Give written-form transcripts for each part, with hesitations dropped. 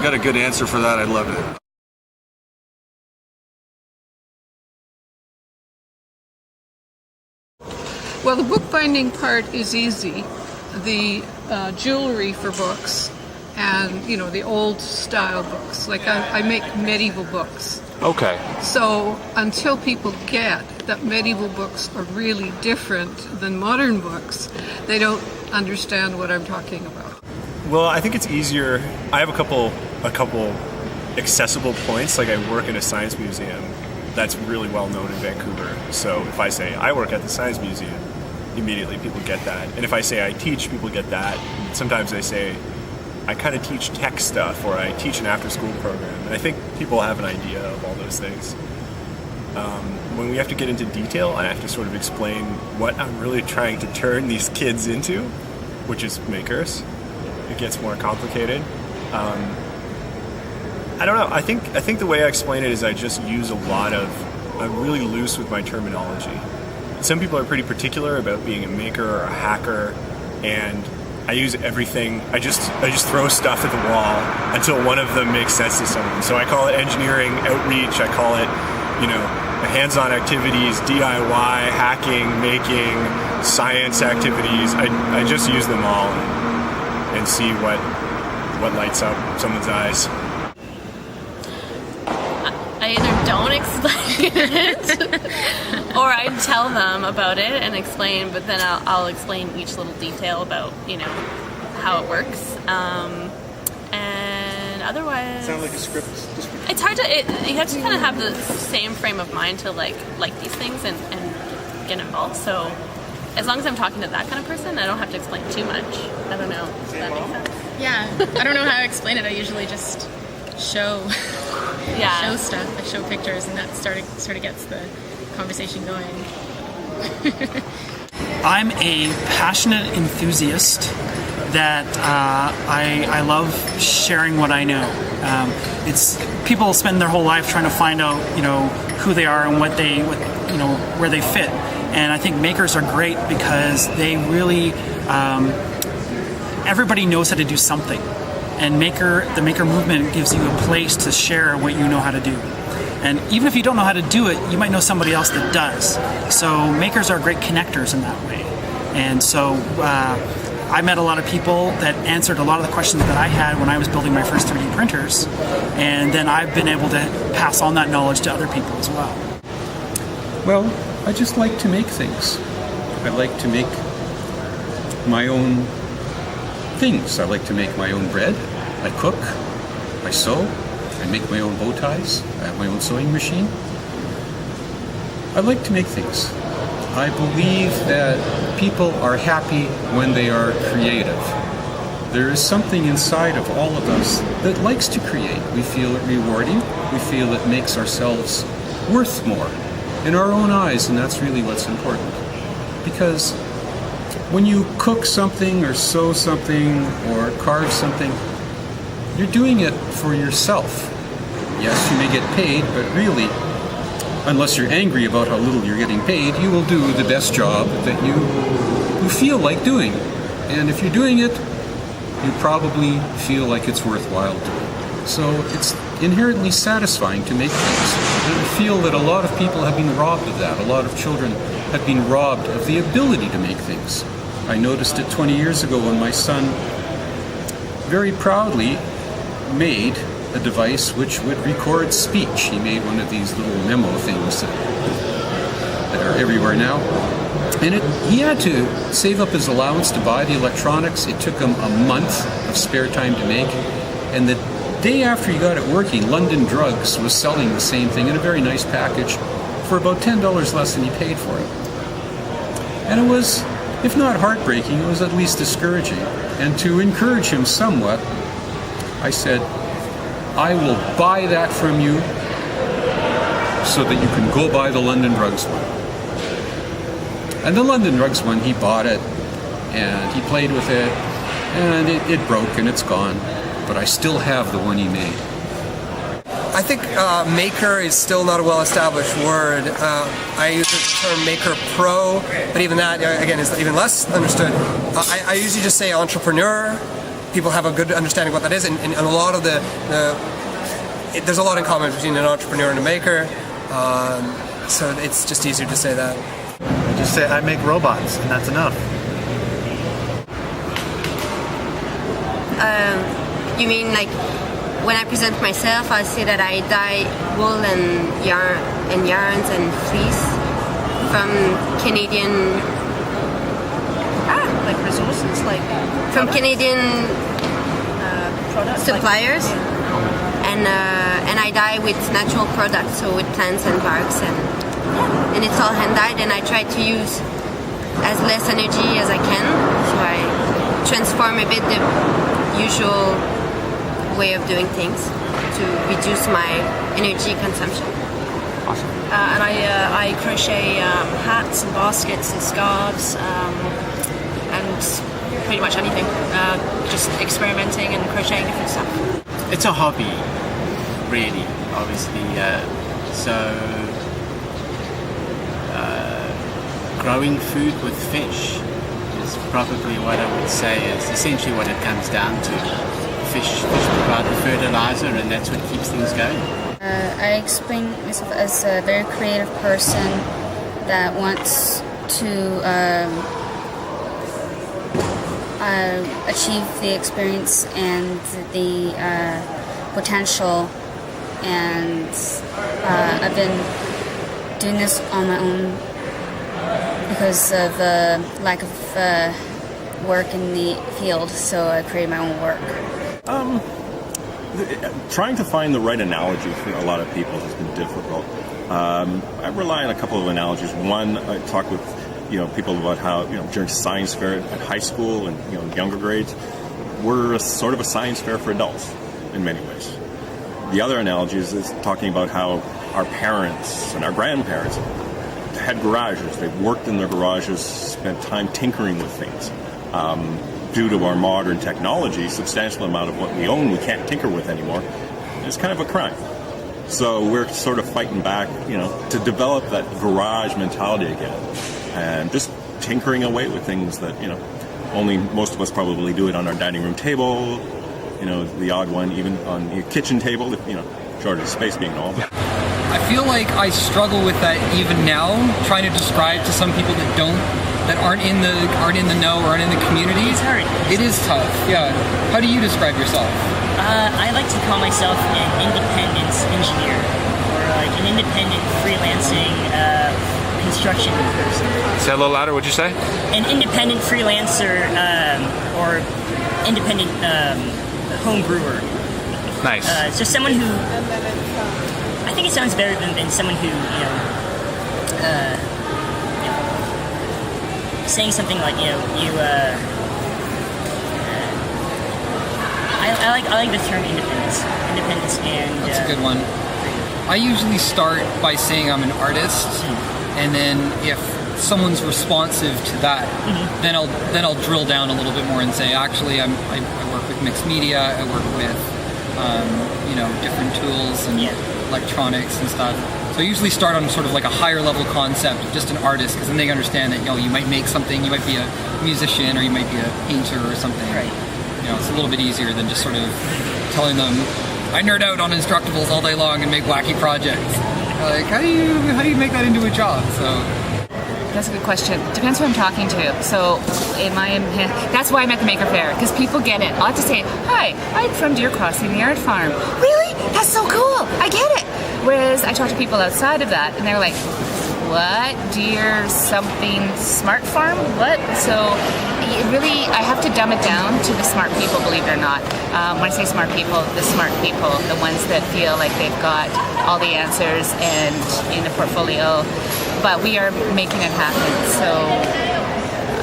got a good answer for that, I'd love it. Well, the bookbinding part is easy. The jewelry for books and, the old style books. Like I make medieval books. Okay. So until people get that medieval books are really different than modern books, they don't understand what I'm talking about. Well, I think it's easier. I have a couple accessible points. Like, I work in a science museum that's really well known in Vancouver. So if I say I work at the science museum, immediately people get that. And if I say I teach, people get that. And sometimes they say I kind of teach tech stuff, or I teach an after-school program. And I think people have an idea of all those things. When we have to get into detail, I have to sort of explain what I'm really trying to turn these kids into, which is makers. It gets more complicated. I don't know. I think the way I explain it is I just use I'm really loose with my terminology. Some people are pretty particular about being a maker or a hacker, and I use everything. I just throw stuff at the wall until one of them makes sense to someone. So I call it engineering outreach. I call it, hands-on activities, DIY, hacking, making, science activities. I just use them all and see what lights up someone's eyes. I either don't explain it, or I tell them about it and explain, but then I'll explain each little detail about, how it works. And otherwise... Sounds like a script. It's hard to... you have to kind of have the same frame of mind to like these things and get involved. So as long as I'm talking to that kind of person, I don't have to explain too much. I don't know. Does that make sense? Yeah. I don't know how to explain it. I usually just show stuff. I show pictures, and that sort of gets the conversation going. I'm a passionate enthusiast that I love sharing what I know. It's people spend their whole life trying to find out, who they are and where they fit. And I think makers are great because they really everybody knows how to do something. And the maker movement gives you a place to share what you know how to do. And even if you don't know how to do it, you might know somebody else that does. So makers are great connectors in that way. And so I met a lot of people that answered a lot of the questions that I had when I was building my first 3D printers. And then I've been able to pass on that knowledge to other people as well. Well, I just like to make things. I like to make my own things. I like to make my own bread. I cook. I sew. I make my own bow ties. I have my own sewing machine. I like to make things. I believe that people are happy when they are creative. There is something inside of all of us that likes to create. We feel it rewarding. We feel it makes ourselves worth more in our own eyes, and that's really what's important. Because when you cook something or sew something or carve something, you're doing it for yourself. Yes, you may get paid, but really, unless you're angry about how little you're getting paid, you will do the best job that you feel like doing. And if you're doing it, you probably feel like it's worthwhile doing. So it's inherently satisfying to make things. And I feel that a lot of people have been robbed of that. A lot of children have been robbed of the ability to make things. I noticed it 20 years ago when my son very proudly made a device which would record speech. He made one of these little memo things that are everywhere now. And he had to save up his allowance to buy the electronics. It took him a month of spare time to make. And the day after he got it working, London Drugs was selling the same thing in a very nice package for about $10 less than he paid for it. And it was, if not heartbreaking, it was at least discouraging. And to encourage him somewhat, I said, I will buy that from you so that you can go buy the London Drugs one. And the London Drugs one, he bought it, and he played with it, and it broke and it's gone. But I still have the one he made. I think maker is still not a well-established word. I use the term maker pro, but even that, again, is even less understood. I usually just say entrepreneur, people have a good understanding of what that is, and a lot of there's a lot in common between an entrepreneur and a maker, so it's just easier to say that. I just say I make robots, and that's enough. You mean like when I present myself, I say that I dye wool and yarns and fleece from Canadian like resources, like from Canadian products, suppliers, and I dye with natural products, so with plants and barks, and it's all hand dyed, and I try to use as less energy as I can, so I transform a bit the usual way of doing things to reduce my energy consumption. Awesome. And I crochet hats and baskets and scarves and pretty much anything. Just experimenting and crocheting different stuff. It's a hobby, really, obviously. Growing food with fish is probably what I would say is essentially what it comes down to. Fish provide the fertilizer, and that's what keeps things going. I explain myself as a very creative person that wants to achieve the experience and the potential, and I've been doing this on my own because of lack of work in the field, so I created my own work. Trying to find the right analogy for a lot of people has been difficult. I rely on a couple of analogies. One, I talk with people about how during science fair at high school and younger grades, we're sort of a science fair for adults in many ways. The other analogy is talking about how our parents and our grandparents had garages. They worked in their garages, spent time tinkering with things. Due to our modern technology, substantial amount of what we own we can't tinker with anymore. It's kind of a crime. So we're sort of fighting back, to develop that garage mentality again, and just tinkering away with things that, only most of us probably do it on our dining room table, the odd one even on the kitchen table, short of space being all. I feel like I struggle with that even now, trying to describe to some people that aren't in the know or aren't in the community. It's hard. It is tough, yeah. How do you describe yourself? I like to call myself an independent engineer, or like an independent freelancing construction person. Say a little louder, what'd you say? An independent freelancer or independent home brewer. Nice. Just someone who, I think it sounds better than someone who, saying something like, I like the term independence, and that's a good one. I usually start by saying I'm an artist, and then if someone's responsive to that, then I'll drill down a little bit more and say, actually, I work with mixed media, I work with different tools and electronics and stuff. So I usually start on sort of like a higher level concept of just an artist, because then they understand that you might make something, you might be a musician or you might be a painter or something. Right. It's a little bit easier than just sort of telling them I nerd out on Instructables all day long and make wacky projects. Like how do you make that into a job? So that's a good question. Depends who I'm talking to. So that's why I'm at the Maker Faire, because people get it. I'll have to say, hi, I'm from Deer Crossing, the art farm. Really? That's so cool. I get it. Whereas I talk to people outside of that, and they're like, what? Deer something smart farm? What? So I have to dumb it down to the smart people, believe it or not. When I say smart people, the smart people, the ones that feel like they've got all the answers and in a portfolio. But we are making it happen. So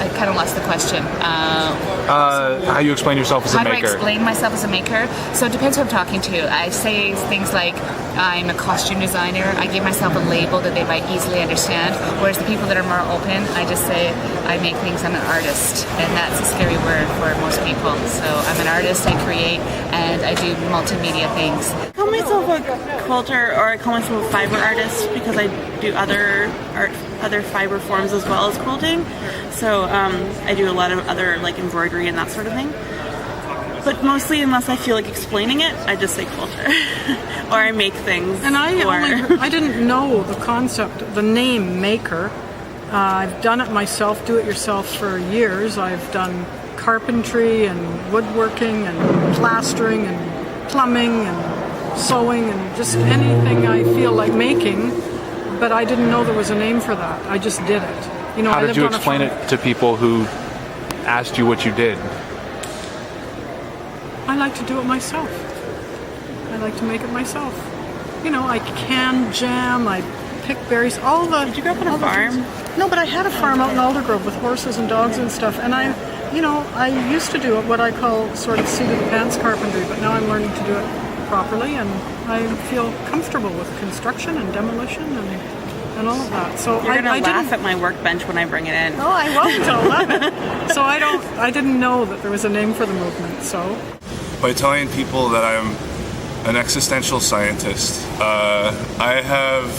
I kind of lost the question. How you explain yourself as a maker? How do I explain myself as a maker? So it depends who I'm talking to. I say things like, I'm a costume designer. I give myself a label that they might easily understand. Whereas the people that are more open, I just say, I make things, I'm an artist. And that's a scary word for most people. So I'm an artist, I create, and I do multimedia things. I call myself a quilter, or I call myself a fiber artist, because I do other fiber forms as well as quilting. So I do a lot of other like embroidery and that sort of thing. But mostly, unless I feel like explaining it, I just say quilter. Or I make things. And I didn't know the concept, the name maker. I've done it myself, do it yourself for years. I've done carpentry and woodworking and plastering and plumbing and sewing and just anything I feel like making. But I didn't know there was a name for that. I just did it. You know, how did you explain it to people who asked you what you did? I like to do it myself. I like to make it myself. You know, I can jam, I pick berries, all the... Did you grow up on a farm? No, but I had a farm out in Aldergrove with horses and dogs and stuff, and I used to do it, what I call sort of seat-of-the-pants carpentry, but now I'm learning to do it properly, and I feel comfortable with construction and demolition and all of that. So You're gonna laugh at my workbench when I bring it in. Oh, I won't. I'll love it. So I didn't know that there was a name for the movement. So by telling people that I'm an existential scientist, I have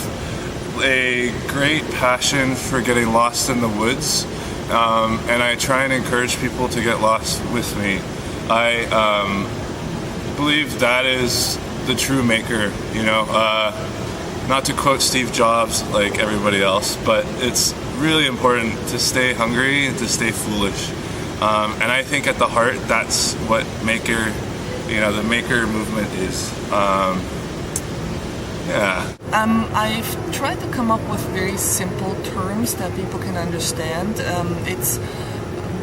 a great passion for getting lost in the woods, and I try and encourage people to get lost with me. I believe that is the true maker, you know. Not to quote Steve Jobs like everybody else, but it's really important to stay hungry and to stay foolish. And I think at the heart, that's what maker, you know, the maker movement is. Yeah. I've tried to come up with very simple terms that people can understand. It's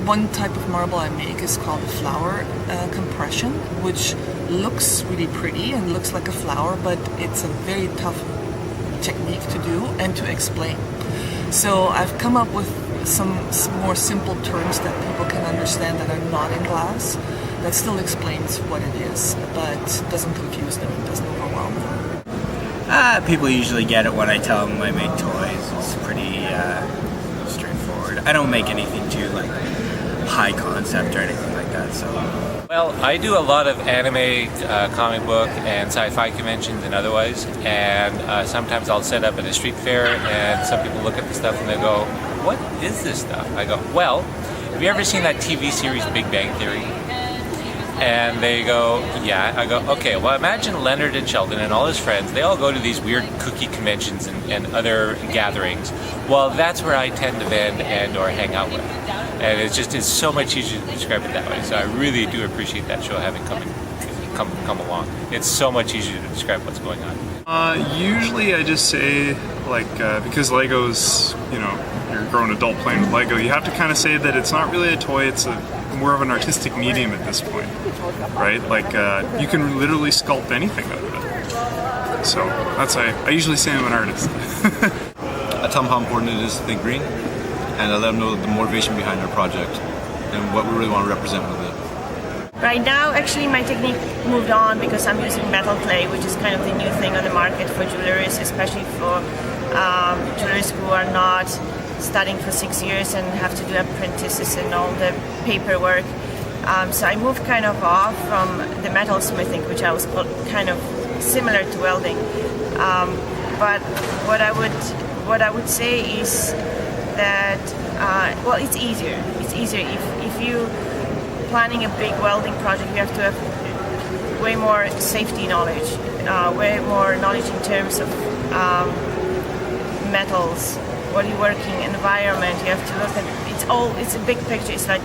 one type of marble I make is called flower compression, which looks really pretty and looks like a flower, but it's a very tough technique to do and to explain. So I've come up with some more simple terms that people can understand that are not in glass, that still explains what it is, but doesn't confuse them and doesn't overwhelm them. People usually get it when I tell them I make toys. It's pretty straightforward. I don't make anything too like high concept or anything like that. So. Well, I do a lot of anime, comic book, and sci-fi conventions and otherwise, and sometimes I'll set up at a street fair, and some people look at the stuff and they go, "What is this stuff?" I go, "Well, have you ever seen that TV series Big Bang Theory?" And they go, "Yeah." I go, "Okay, well imagine Leonard and Sheldon and all his friends, they all go to these weird cookie conventions and other gatherings. Well, that's where I tend to vend and or hang out with. And it's so much easier to describe it that way. So I really do appreciate that show having come along. It's so much easier to describe what's going on." Usually I just say, like, because Legos, you know, you're a grown adult playing with Lego, you have to kind of say that it's not really a toy, it's more of an artistic medium at this point, right? Like, you can literally sculpt anything out of it. So that's I usually say I'm an artist. I tell them how important it is to think green, and I let them know the motivation behind our project and what we really want to represent with it. Right now, actually, my technique moved on because I'm using metal clay, which is kind of the new thing on the market for jewelers, especially for jewelers who are not studying for 6 years and have to do apprentices and all the paperwork. So I moved kind of off from the metal smithing, which I was kind of similar to welding. But what I would say is that well, it's easier. It's easier if you planning a big welding project. You have to have way more safety knowledge, way more knowledge in terms of metals, what you're working, environment. You have to look at it's a big picture. It's like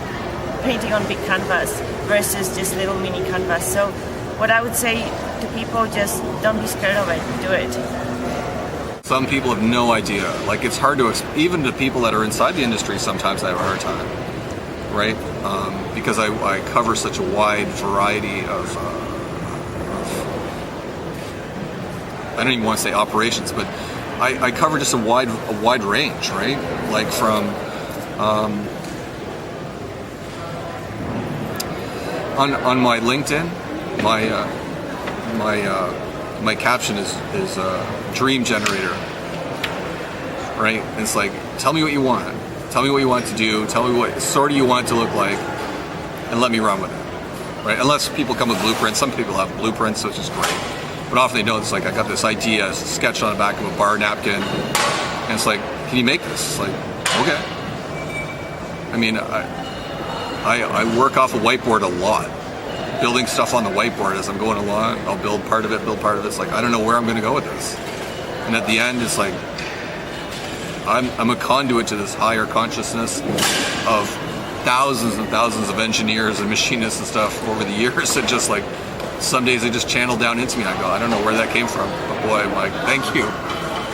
painting on big canvas versus this little mini canvas. So what I would say to people, just don't be scared of it, do it. Some people have no idea. Like, it's hard to, even to people that are inside the industry, sometimes I have a hard time, right? Because I cover such a wide variety of I don't even want to say operations, but I cover just a wide range, right? Like from on my LinkedIn, my caption is dream generator, right? And it's like, tell me what you want. Tell me what you want to do. Tell me what sort of you want it to look like, and let me run with it, right? Unless people come with blueprints. Some people have blueprints, which is great. But often they don't. It's like, I got this idea, it's sketched on the back of a bar napkin, and it's like, can you make this? It's like, okay. I mean, I work off a whiteboard a lot, building stuff on the whiteboard as I'm going along. I'll build part of it. It's like, I don't know where I'm going to go with this. And at the end, it's like, I'm a conduit to this higher consciousness of thousands and thousands of engineers and machinists and stuff over the years. And just like, some days they just channel down into me. And I go, I don't know where that came from. But boy, I'm like, thank you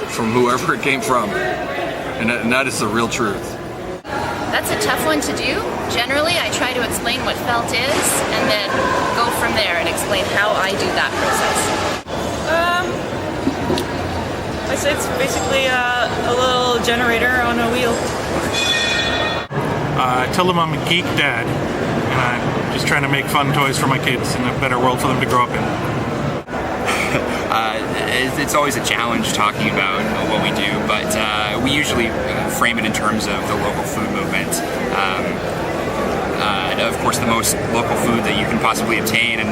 from whoever it came from. And that is the real truth. That's a tough one to do. Generally, I try to explain what felt is and then go from there and explain how I do that process. I say it's basically a little generator on a wheel. I tell them I'm a geek dad, and I'm just trying to make fun toys for my kids and a better world for them to grow up in. It's always a challenge talking about what we do, but we usually frame it in terms of the local food movement. Of course, the most local food that you can possibly obtain and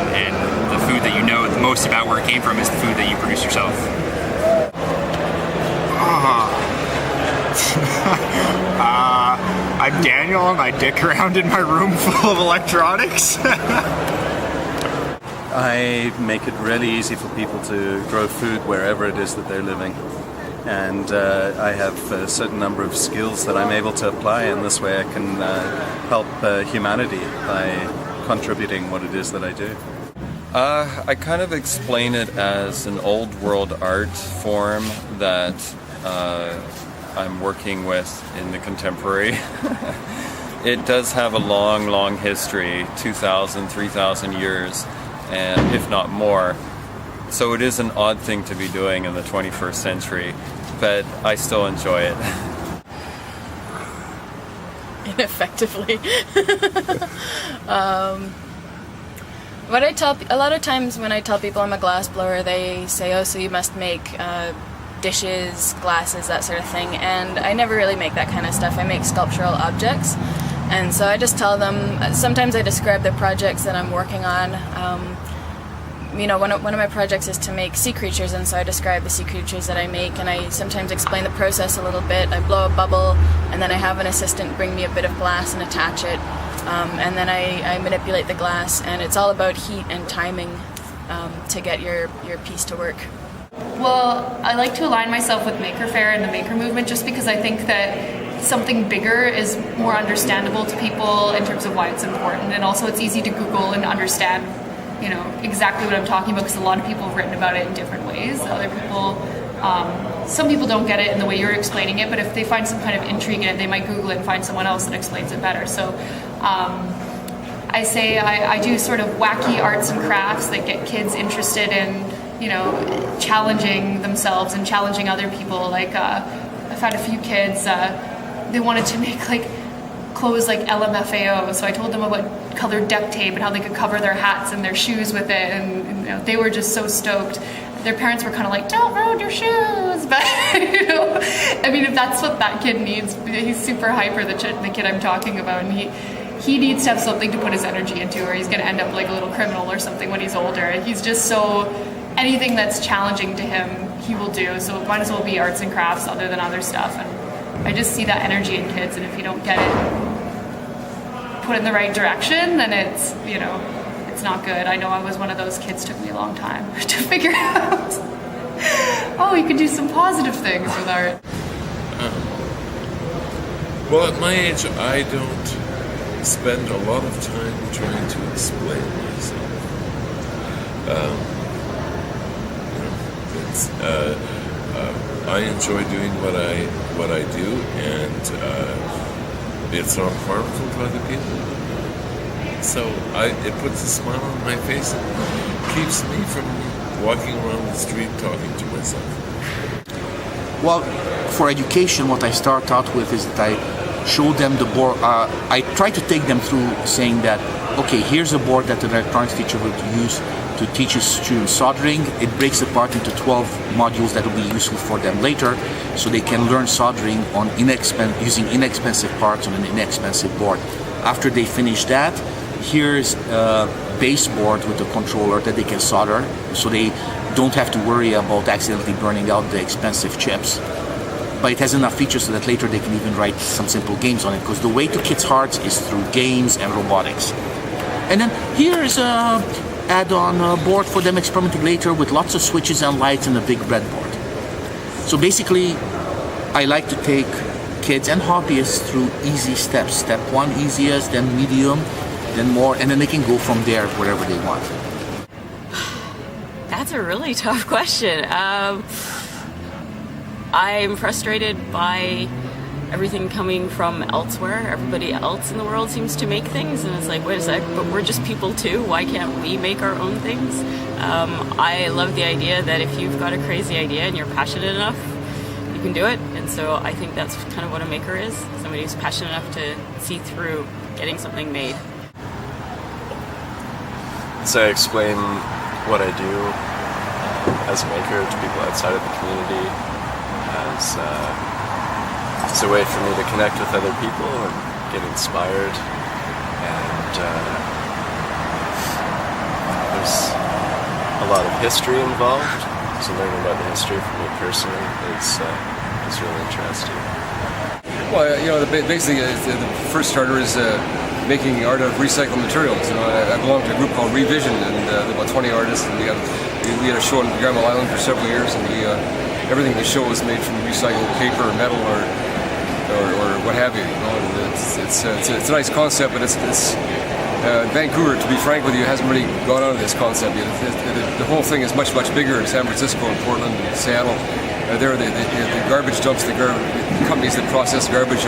the food that you know the most about where it came from is the food that you produce yourself. I'm Daniel and I dick around in my room full of electronics. I make it really easy for people to grow food wherever it is that they're living. And I have a certain number of skills that I'm able to apply, and this way I can help humanity by contributing what it is that I do. I kind of explain it as an old world art form that I'm working with in the contemporary. It does have a long, long history, 2,000, 3,000 years, and if not more. So it is an odd thing to be doing in the 21st century, but I still enjoy it. Ineffectively. What I tell a lot of times when I tell people I'm a glass blower, they say, "Oh, so you must make dishes, glasses, that sort of thing." And I never really make that kind of stuff. I make sculptural objects, and so I just tell them. Sometimes I describe the projects that I'm working on. One of my projects is to make sea creatures, and so I describe the sea creatures that I make, and I sometimes explain the process a little bit. I blow a bubble, and then I have an assistant bring me a bit of glass and attach it, and then I manipulate the glass, and it's all about heat and timing to get your piece to work. Well, I like to align myself with Maker Faire and the maker movement just because I think that something bigger is more understandable to people in terms of why it's important, and also it's easy to Google and understand exactly what I'm talking about because a lot of people have written about it in different ways. Other people, some people don't get it in the way you're explaining it, but if they find some kind of intrigue in it, they might Google it and find someone else that explains it better. So I say I do sort of wacky arts and crafts that get kids interested in, challenging themselves and challenging other people. Like I've had a few kids, they wanted to make clothes like LMFAO, so I told them about colored duct tape and how they could cover their hats and their shoes with it, and they were just so stoked. Their parents were kind of like, "Don't ruin your shoes," but if that's what that kid needs, he's super hyper, the kid I'm talking about, and he needs to have something to put his energy into, or he's going to end up like a little criminal or something when he's older. He's just so, anything that's challenging to him, he will do, so it might as well be arts and crafts other than other stuff. And I just see that energy in kids, and if you don't get it put in the right direction, then it's not good. I know I was one of those kids. Took me a long time to figure out, oh, you can do some positive things with art. Well, at my age, I don't spend a lot of time trying to explain myself. I enjoy doing what I do, and it's not harmful to other people. So it puts a smile on my face and keeps me from walking around the street talking to myself. Well, for education, what I start out with is that I show them the board. I try to take them through saying that, okay, here's a board that an electronics teacher would use to teach his students soldering. It breaks apart into 12 modules that will be useful for them later, so they can learn soldering on using inexpensive parts on an inexpensive board. After they finish that, here's a base board with a controller that they can solder, so they don't have to worry about accidentally burning out the expensive chips. But it has enough features so that later they can even write some simple games on it, because the way to kids' hearts is through games and robotics. And then here's a add-on board for them experimenting later with lots of switches and lights and a big breadboard. So basically, I like to take kids and hobbyists through easy steps. Step 1 easiest, then medium, then more, and then they can go from there wherever they want. That's a really tough question. I'm frustrated by everything coming from elsewhere. Everybody else in the world seems to make things, and it's like, wait a sec, but we're just people too. Why can't we make our own things? I love the idea that if you've got a crazy idea and you're passionate enough, you can do it. And so I think that's kind of what a maker is. Somebody who's passionate enough to see through getting something made. So I explain what I do as a maker to people outside of the community as it's a way for me to connect with other people and get inspired. And there's a lot of history involved. So learning about the history for me personally is really interesting. Well, basically the first starter is making art out of recycled materials. I belong to a group called Revision, and about 20 artists, and we had a show on Granville Island for several years, and everything in the show was made from recycled paper or metal or what have you. And it's a nice concept, but it's Vancouver, to be frank with you, hasn't really gone on to this concept yet. The whole thing is much bigger in San Francisco and Portland and Seattle. There, the garbage dumps, the companies that process garbage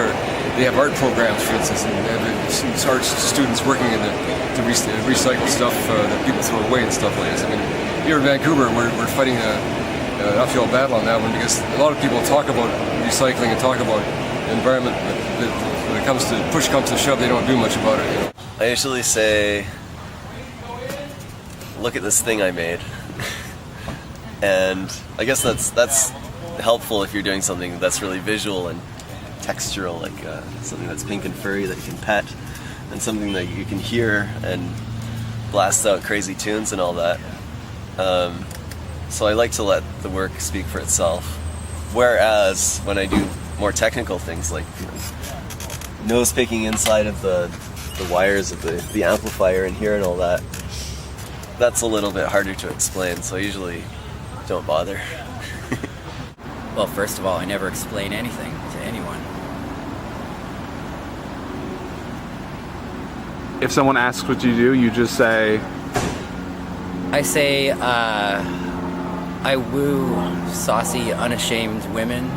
they have art programs, for instance, and they have art students working to recycle stuff that people throw away and stuff like this. I mean, here in Vancouver, we're fighting an uphill battle on that one because a lot of people talk about recycling and talk about the environment, but when it comes to push comes to shove, they don't do much about it. I usually say, look at this thing I made. And I guess that's helpful if you're doing something that's really visual and textural, like something that's pink and furry that you can pet, and something that you can hear and blast out crazy tunes and all that. So I like to let the work speak for itself. Whereas when I do more technical things like nose picking inside of the wires of the amplifier in here and all that, that's a little bit harder to explain, so I usually don't bother. Well, first of all, I never explain anything to anyone. If someone asks what you do, you just say... I say, I woo saucy, unashamed women